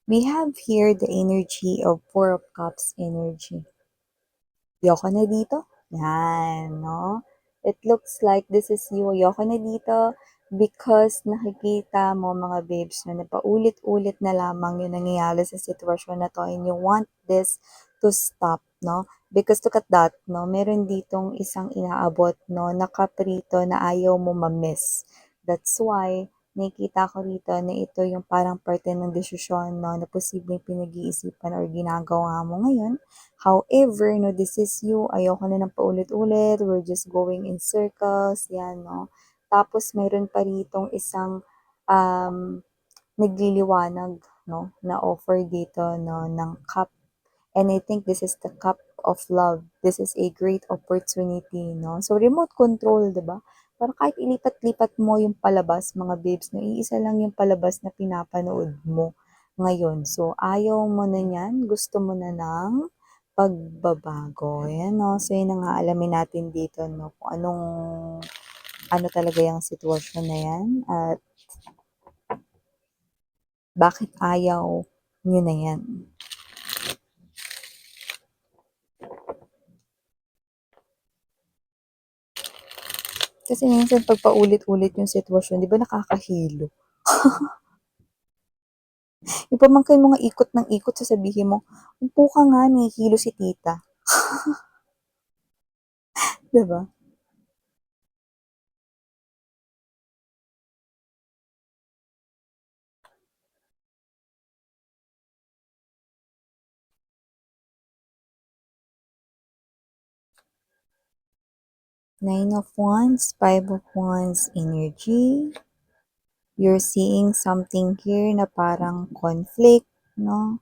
We have here the energy of Four of Cups energy. Ayoko na dito. Yan, no? It looks like this is you. Ayoko na dito because nakikita mo mga babes na paulit-ulit na lamang yung nangyayari sa sitwasyon na to and you want this to stop, no? Because look at that, no? Meron ditong isang inaabot, no? Nakaprito na ayaw mo ma-miss. That's why nakikita ko rito na ito yung parang parte ng desisyon, no? Na posibleng pinag-iisipan or ginagawa mo ngayon. However, no, this is you. Ayoko na ng paulit-ulit. We're just going in circles. Yan, no. Tapos, mayroon pa ritong isang nagliliwanag, no, na offer dito, no, ng cup. And I think this is the cup of love. This is a great opportunity, no. So, remote control, di ba? Para kahit ilipat-lipat mo yung palabas, mga babes, no, iisa lang yung palabas na pinapanood mo ngayon. So, ayaw mo na yan. Gusto mo na ng pagbabago. Ayan, no? So, yun na nga alamin natin dito, no? Kung ano talaga yung sitwasyon na yan at bakit ayaw nyo na yan. Kasi minsan pag paulit-ulit yung sitwasyon, di ba nakakahilo? Yung pamangkin mo nga ikot ng ikot, sasabihin mo, upo ka nga, nihilo si tita. Di ba? Nine of Wands, Five of Wands energy. You're seeing something here na parang conflict, no?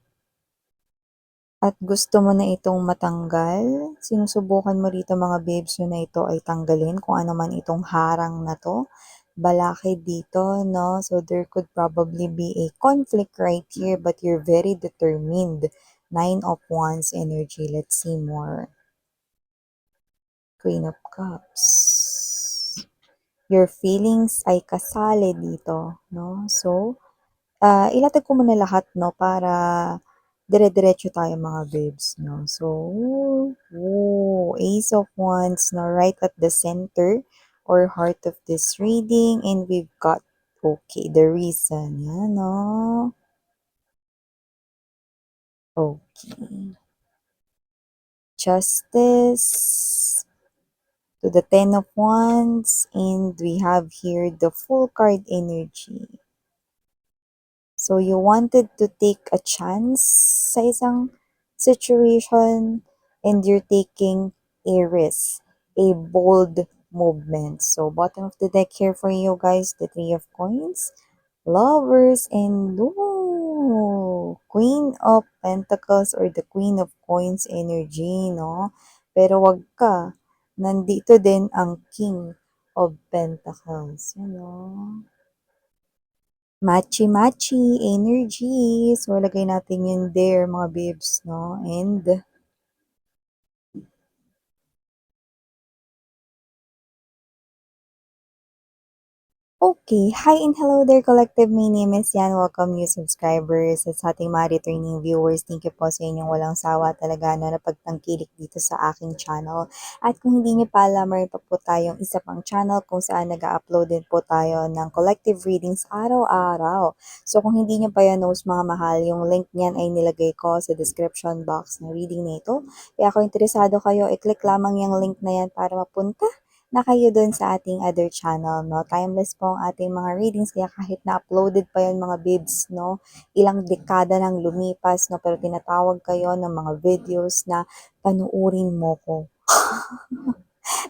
At gusto mo na itong matanggal. Sinusubukan mo rito mga babes na ito ay tanggalin kung ano man itong harang na to. Balakid dito, no? So there could probably be a conflict right here but you're very determined. Nine of Wands energy. Let's see more. Queen of Cups. Your feelings ay kasali dito, no? So, ilatag ko muna lahat, no, para dire-diretso tayo mga babes, no. So, Ace of Wands, no, right at the center or heart of this reading, and we've got, okay, the reason, yan, no. Okay. Justice to the Ten of Wands, and we have here the Full card energy. So, you wanted to take a chance sa isang situation and you're taking a risk, a bold movement. So, bottom of the deck here for you guys, the Three of Coins, Lovers, and Queen of Pentacles or the Queen of Coins energy, no? Pero wag ka, nandito din ang King of Pentacles, you know? Matchy-matchy energy. So, lagay natin yun there, mga babes, no? And, okay. Hi and hello there, collective. My name is Yan. Welcome new subscribers at sa ating mga returning viewers. Thank you po sa inyong walang sawa talaga na napagtangkilik dito sa aking channel. At kung hindi niyo pa alam, meron pa po tayong isa pang channel kung saan nag-upload din po tayo ng collective readings araw-araw. So kung hindi niyo pa yan knows mga mahal, yung link niyan ay nilagay ko sa description box ng reading na ito. Kaya kung interesado kayo, i-click lamang yung link na yan para mapunta na kayo dun sa ating other channel, no? Timeless po ang ating mga readings, kaya kahit na-uploaded pa yan mga bibs, no? Ilang dekada nang lumipas, no? Pero tinatawag kayo ng mga videos na panuurin mo ko.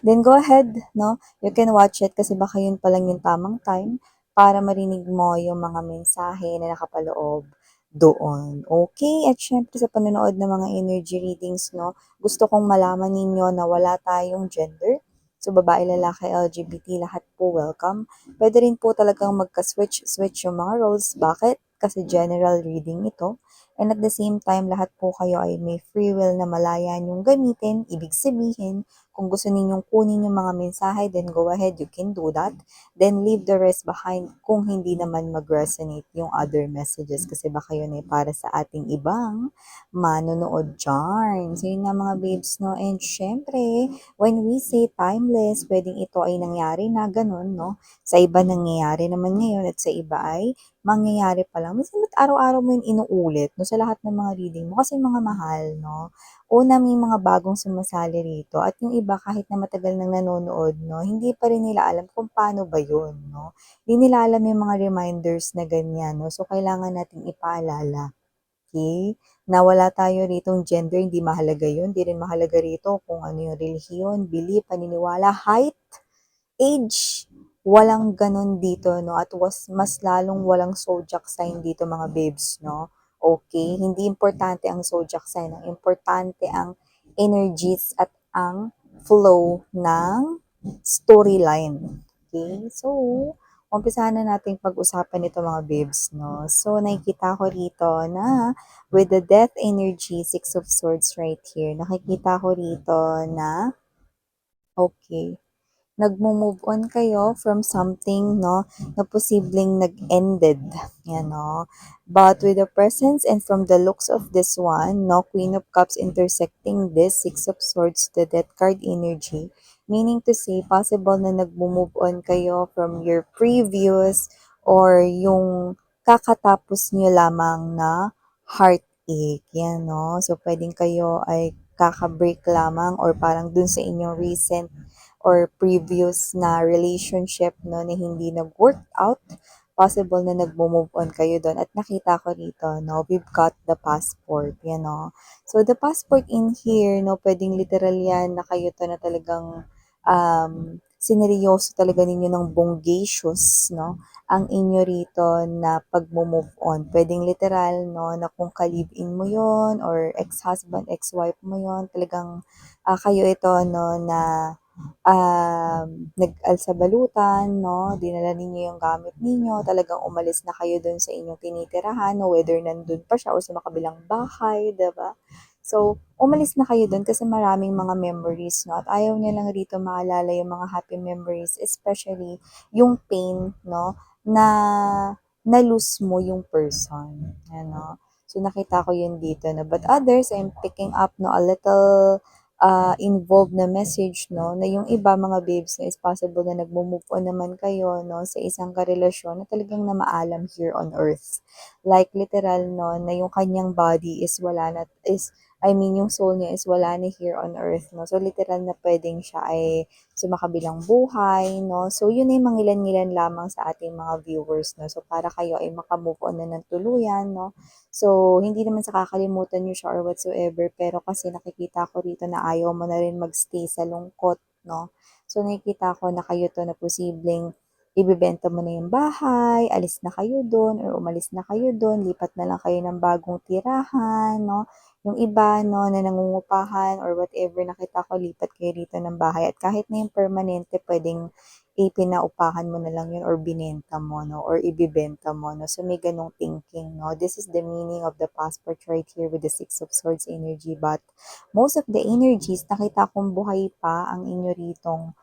Then go ahead, no? You can watch it kasi baka yun pa lang yung tamang time para marinig mo yung mga mensahe na nakapaloob doon. Okay? At syempre sa panonood ng mga energy readings, no? Gusto kong malaman ninyo na wala tayong gender. So, babae, lalaki, LGBT, lahat po welcome. Pwede rin po talagang magka-switch yung mga roles. Bakit? Kasi general reading ito. And at the same time, lahat po kayo ay may free will na malaya yung gamitin. Ibig sabihin, kung gusto ninyong kunin yung mga mensahe, then go ahead, you can do that. Then leave the rest behind kung hindi naman mag-resonate yung other messages kasi baka yun ay para sa ating ibang manonood dyan. So yun nga mga babes, no? And syempre, when we say timeless, pwedeng ito ay nangyari na ganun, no? Sa iba nangyayari naman ngayon at sa iba ay mangyayari pa lang. Minsan ba't araw-araw mo yun inuulit, no? Sa lahat ng mga reading mo. Kasi mga mahal, no? Una, may mga bagong sumasali rito at yung iba kahit na matagal nang nanonood, no? Hindi pa rin nila alam kung paano ba yun, no? Hindi nila alam yung mga reminders na ganyan, no? So, kailangan nating ipaalala. Okay? Na wala tayo ritong gender, hindi mahalaga yun. Hindi rin mahalaga rito kung ano yung relihiyon, belief, paniniwala, height, age, walang ganon dito, no? At mas lalong walang zodiac sign dito, mga babes, no? Okay? Hindi importante ang zodiac sign. Ang importante ang energies at ang flow ng storyline. Okay? So, umpisahan na natin pag-usapan ito, mga babes, no? So, nakikita ko rito na with the death energy, Six of Swords right here, nakikita ko rito na okay, nagmo-move on kayo from something, no, na posibleng nag-ended, yan, no. But with the presence and from the looks of this one, no, Queen of Cups intersecting this Six of Swords, the Death card energy, meaning to say, possible na nagmo-move on kayo from your previous or yung kakatapos nyo lamang na heartache, yan, no. So, pwedeng kayo ay kaka-break lamang or parang dun sa inyong recent or previous na relationship, no, na hindi nag-work out, possible na nagmo-move on kayo doon. At nakita ko dito, no, we've got the passport, you know. So, the passport in here, no, pwedeng literal yan na kayo to na talagang sineryoso talaga ninyo ng bonggacious, no, ang inyo rito na pag-move on. Pwedeng literal, no, na kung ka-live-in mo yon or ex-husband, ex-wife mo yon, talagang kayo ito, no, na nag-alsabalutan, no? Dinala ninyo yung gamit ninyo, talagang umalis na kayo dun sa inyong tinitirahan, no? Whether nandun pa siya or sa makabilang bahay, diba? So, umalis na kayo dun kasi maraming mga memories, no? At ayaw niya lang rito maalala yung mga happy memories, especially yung pain, no? Na na-lose mo yung person, ano? So, nakita ko yun dito, no? But others, I'm picking up, no, a little involved na message, no, na yung iba, mga babes, na is possible na nagmo-move on naman kayo, no, sa isang karelasyon na talagang namaalam here on earth. Like, literal, no, na yung kanyang body is wala na, I mean, yung soul niya is wala na here on earth, no. So, literal na pwedeng siya ay sumakabilang buhay, no. So, yun ay mangilan-ngilan lamang sa ating mga viewers, no. So, para kayo ay makamove on na ng tuluyan, no. So, hindi naman sa kakalimutan nyo siya or whatsoever, pero kasi nakikita ko rito na ayaw mo na rin magstay sa lungkot, no? So, nakikita ko na kayo to na posibleng ibibenta mo na yung bahay, alis na kayo doon, or umalis na kayo doon, lipat na lang kayo ng bagong tirahan, no? Yung iba, no, na nangungupahan or whatever, nakita ko lipat kayo rito ng bahay. At kahit na yung permanente, pwedeng ipinaupahan mo na lang yun or binenta mo, no, or ibibenta mo, no. So, may ganong thinking, no. This is the meaning of the passport right here with the Six of Swords energy. But most of the energies, nakita kong buhay pa ang inyo ritong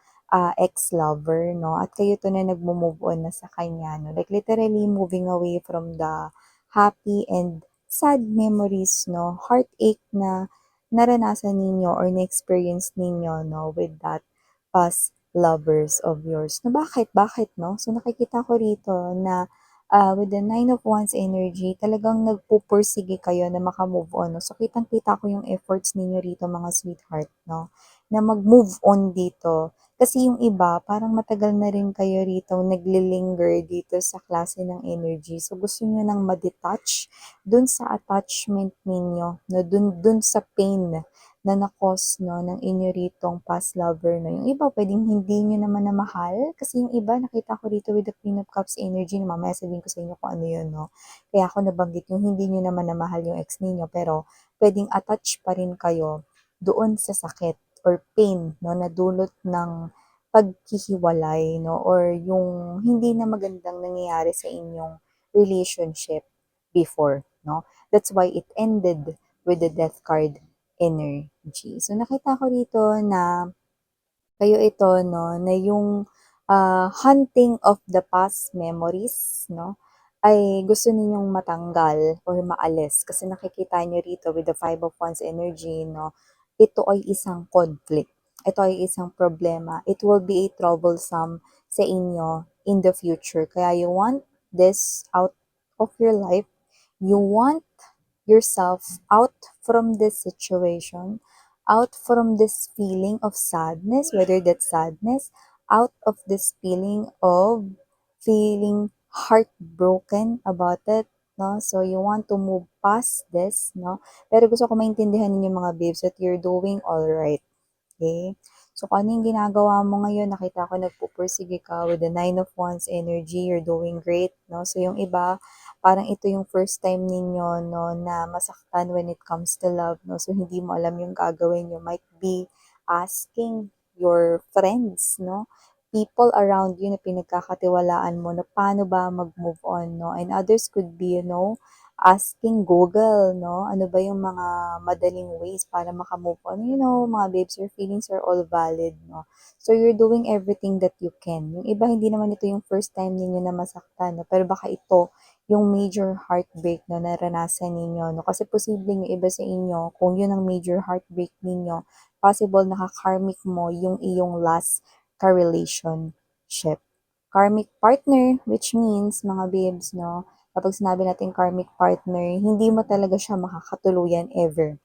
ex-lover, no. At kayo to na nagmo-move on na sa kanya, no. Like, literally moving away from the happy and sad memories, no. Heartache na naranasan ninyo or na-experience ninyo, no, with that past lovers of yours. Na bakit? Bakit, no? So, nakikita ko rito na with the Nine of Wands energy, talagang nagpupursige kayo na makamove on, no? So, kitang-kita ko yung efforts ninyo rito, mga sweetheart, no? Na mag-move on dito. Kasi yung iba, parang matagal na rin kayo rito naglilinger dito sa klase ng energy. So, gusto nyo nang ma-detach dun sa attachment ninyo, no? Dun sa pain na na-cause, no, ng inyo ritong past lover, no. Yung iba, pwedeng hindi nyo naman na mahal. Kasi yung iba, nakita ko rito with the Queen of Cups energy, na mamaya sabihin ko sa inyo kung ano yun, no. Kaya ako nabanggit yung hindi nyo naman na mahal yung ex ninyo, pero pwedeng attach pa rin kayo doon sa sakit or pain, no, na dulot ng paghihiwalay, no, or yung hindi na magandang nangyayari sa inyong relationship before, no. That's why it ended with the death card energy. So, nakita ko rito na Kayo ito 'no, na yung, hunting of the past memories 'no, ay gusto ninyong matanggal or maalis kasi nakikita niyo rito with the Five of Wands energy 'no, ito ay isang conflict, ito ay isang problema. It will be a troublesome sa inyo in the future kaya you want this out of your life, you want yourself out from this situation, out from this feeling of sadness, whether that's sadness, out of this feeling of feeling heartbroken about it, no? So you want to move past this, no? Pero gusto ko maintindihan ninyo mga babes that you're doing all right. Okay? So, kung ano yung ginagawa mo ngayon, nakita ko nagpupursige ka with the Nine of Wands energy, you're doing great, no? So, yung iba, parang ito yung first time ninyo, no, na masaktan when it comes to love, no? So, hindi mo alam yung gagawin. You might be asking your friends, no? People around you na pinagkakatiwalaan mo na paano ba mag-move on, no? And others could be, asking Google, no? Ano ba yung mga madaling ways para maka-move on? Mga babes, your feelings are all valid, no? So, you're doing everything that you can. Yung iba, hindi naman ito yung first time ninyo na masaktan, no? Pero baka ito, yung major heartbreak na naranasan ninyo, no? Kasi posibleng yung iba sa inyo, kung yun ang major heartbreak ninyo, possible naka-karmic mo yung iyong last ka-relationship. Karmic partner, which means, mga babes, no? Kapag sinabi natin karmic partner, hindi mo talaga siya makakatuluyan ever.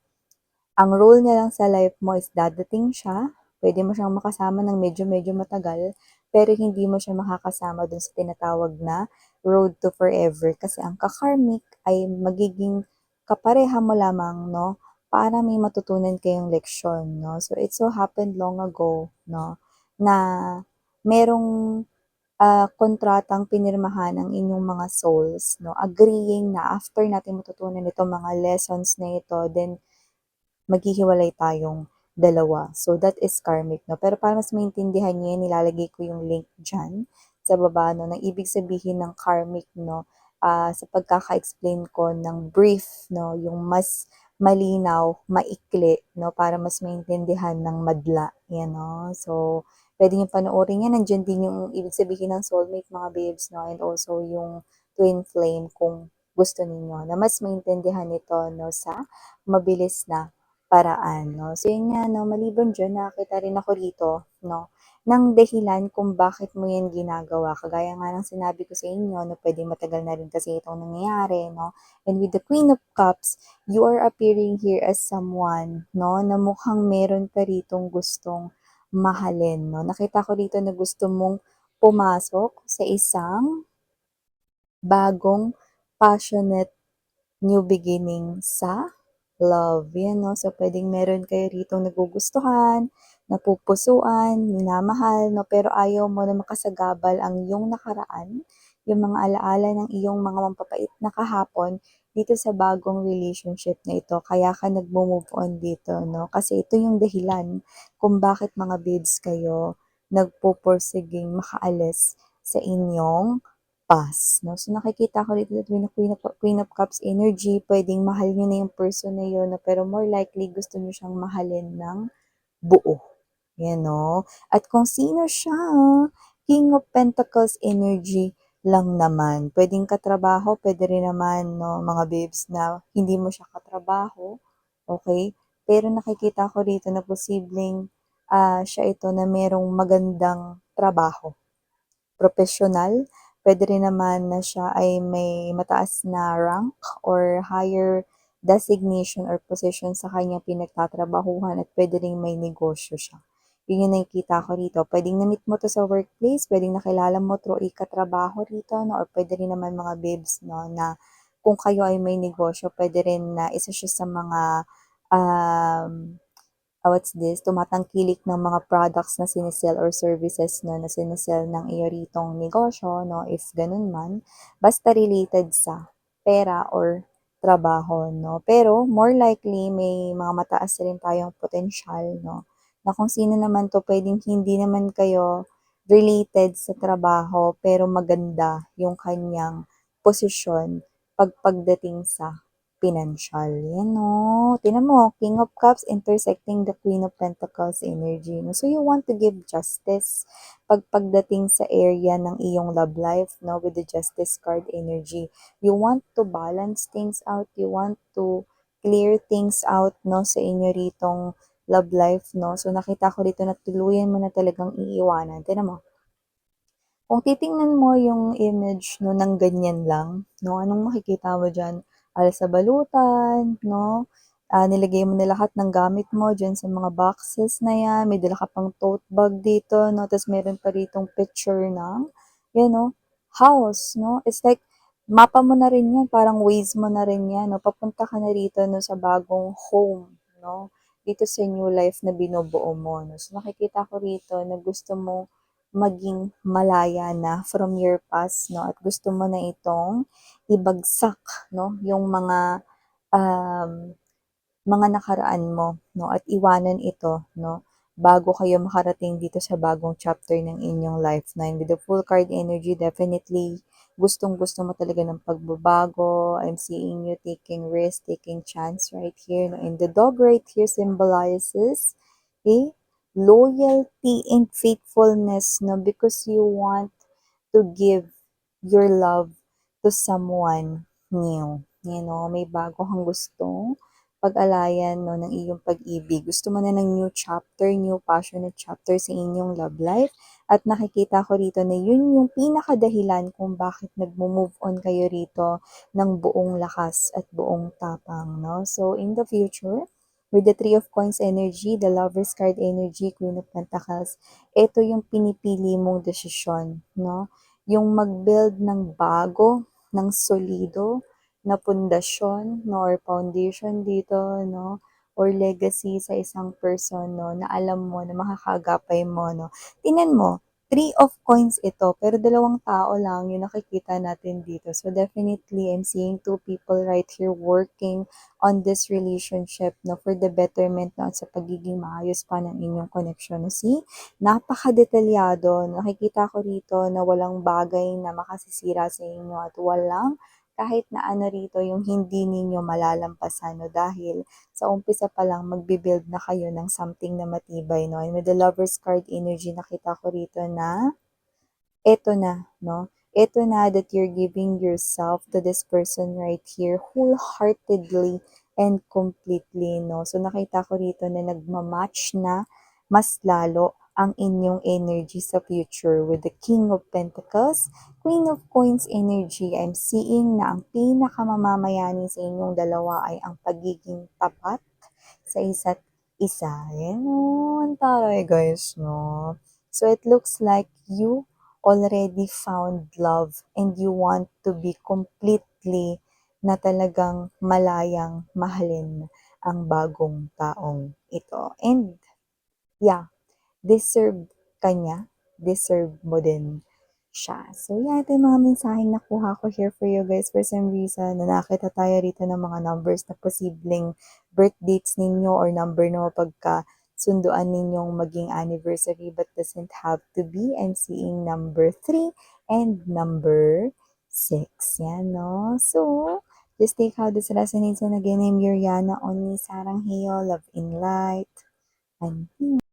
Ang role niya lang sa life mo is dadating siya, pwede mo siyang makasama ng medyo-medyo matagal, pero hindi mo siya makakasama dun sa tinatawag na road to forever. Kasi ang kakarmic ay magiging kapareha mo lamang, no? Para may matutunan kayong leksyon, no? So, it so happened long ago, no? Na merong kontratang pinirmahan ng inyong mga souls, no? Agreeing na after natin matutunan itong mga lessons na ito, then maghihiwalay tayong dalawa. So, that is karmic, no? Pero para mas maintindihan niyo yan, nilalagay ko yung link dyan sa baba, no? Ng ibig sabihin ng karmic, no? Sa pagkaka-explain ko ng brief, no? Yung mas malinaw, maikli, no? Para mas maintindihan ng madla. Yan, no? So, pwede niyo panoorin yan. Nandiyan din yung ibig sabihin ng soulmate, mga babes, no? And also yung twin flame kung gusto ninyo na mas maintindihan ito, no? Sa mabilis na paraan, 'no. So yun nga 'no, maliban diyan nakakita rin ako rito 'no, ng dahilan kung bakit mo yan ginagawa. Kagaya nga ng sinabi ko sa inyo na puwedeng matagal na rin kasi itong nangyayari 'no. And with the Queen of Cups, you are appearing here as someone 'no, na mukhang meron ka ritong gustong mahalin 'no. Nakita ko rito na gusto mong pumasok sa isang bagong passionate new beginning sa love. Yan, no? So, pwedeng meron kayo rito nagugustuhan, napupusuan, minamahal, no? Pero ayaw mo na makasagabal ang iyong nakaraan, yung mga alaala ng iyong mga mampapait na kahapon dito sa bagong relationship na ito. Kaya ka nagmo-move on dito, no? Kasi ito yung dahilan kung bakit mga babes kayo nagpupursiging makaalis sa inyong past, no? So, nakikita ko dito that Queen of Cups energy, pwedeng mahal nyo na yung person na yun, no? Pero more likely, gusto nyo siyang mahalin ng buo. Yan, no? At kung sino siya, King of Pentacles energy lang naman. Pwedeng katrabaho, pwede rin naman, no, mga babes na hindi mo siya katrabaho, okay? Pero nakikita ko dito na posibleng siya ito na merong magandang trabaho professional. Pwede rin naman na siya ay may mataas na rank or higher designation or position sa kanyang pinagtatrabahuhan at pwede rin may negosyo siya. Yun yung nakikita ko rito. Pwedeng na-meet mo to sa workplace, pwedeng nakilala mo through ikatrabaho rito, no? Or pwede rin naman mga babes, no, na kung kayo ay may negosyo, pwede rin na isa siya sa mga um, what's this, tumatangkilik ng mga products na sinisell or services no, na sinisell ng iyo ritong negosyo, no, if ganun man, basta related sa pera or trabaho, no. Pero more likely may mga mataas rin tayong potential, no, na kung sino naman to, pwedeng hindi naman kayo related sa trabaho, pero maganda yung kanyang posisyon pagdating sa pinansyal. Yan, no? Tingnan mo, King of Cups intersecting the Queen of Pentacles energy. No? So, you want to give justice pagdating sa area ng iyong love life, no? With the Justice card energy. You want to balance things out. You want to clear things out, no? Sa inyo ritong love life, no? So, nakita ko dito na tuluyan mo na talagang iiwanan. Tingnan mo, kung titingnan mo yung image 'no, ng ganyan lang 'no, anong makikita mo diyan? Alas sa balutan 'no, nilagay mo na lahat ng gamit mo diyan sa mga boxes na 'yan, may dala ka pang tote bag dito 'no, ta's meron pa ritong picture ng 'yan 'no, house 'no. It's like mapa mo na rin 'yan, parang Waze mo na rin 'yan 'no, papunta ka na rito 'no, sa bagong home 'no, dito sa new life na binubuo mo 'no. So, nakikita ko rito na gusto mo maging malaya na from your past 'no, at gusto mo na itong ibagsak 'no, yung um, mga nakaraan mo 'no, at iwanan ito 'no, bago kayo makarating dito sa bagong chapter ng inyong life na with the full card energy definitely gustong-gusto mo talaga ng pagbabago. I'm seeing you taking risk, taking chance right here 'no, and the dog right here symbolizes a loyalty and faithfulness 'no, because you want to give your love to someone new. You know, may bago kang gustong pag-alayan 'no, ng iyong pag-ibig. Gusto mo na ng new chapter, new passionate chapter sa inyong love life at nakikita ko rito na yun yung pinakadahilan kung bakit nagmo-move on kayo rito ng buong lakas at buong tapang 'no. So, in the future, with the Three of Coins energy, the Lovers card energy, Queen of Pentacles, ito yung pinipili mong desisyon 'no, yung mag-build ng bago, ng solido na pundasyon 'no, or foundation dito 'no, or legacy sa isang person 'no, na alam mo na makakaagapay mo 'no. Tingnan mo, Three of Coins ito, pero dalawang tao lang yung nakikita natin dito. So definitely, I'm seeing two people right here working on this relationship 'no, for the betterment 'no, at sa pagiging maayos pa ng inyong connection. See, napakadetalyado. Nakikita ko rito na walang bagay na makasisira sa inyo at walang kahit na ano rito yung hindi ninyo malalampasan 'no, dahil sa umpisa pa lang magbi-build na kayo ng something na matibay 'no. And with the Lovers card energy nakita ko rito na eto na 'no, eto na that you're giving yourself to this person right here wholeheartedly and completely 'no. So nakita ko rito na nagma-match na mas lalo ang inyong energy sa future with the King of Pentacles, Queen of Coins energy. I'm seeing na ang pinakamamamayani sa inyong dalawa ay ang pagiging tapat sa isa't isa. Ayan o, ang taray guys, no? So it looks like you already found love and you want to be completely na talagang malayang mahalin ang bagong taong ito. And yeah, deserve ka niya, deserve mo din siya. So yeah, ito yung mga mensaheng nakuha ko here for you guys. For some reason, nakita tayo rito ng mga numbers na posibleng birth dates ninyo or number na mapagka sunduan ninyong maging anniversary but doesn't have to be. I'm seeing number 3 and number 6. Yan, no? So, just take how this resonates. And again, I'm Yuriana Oni Sarang Heyo, Love in Light. And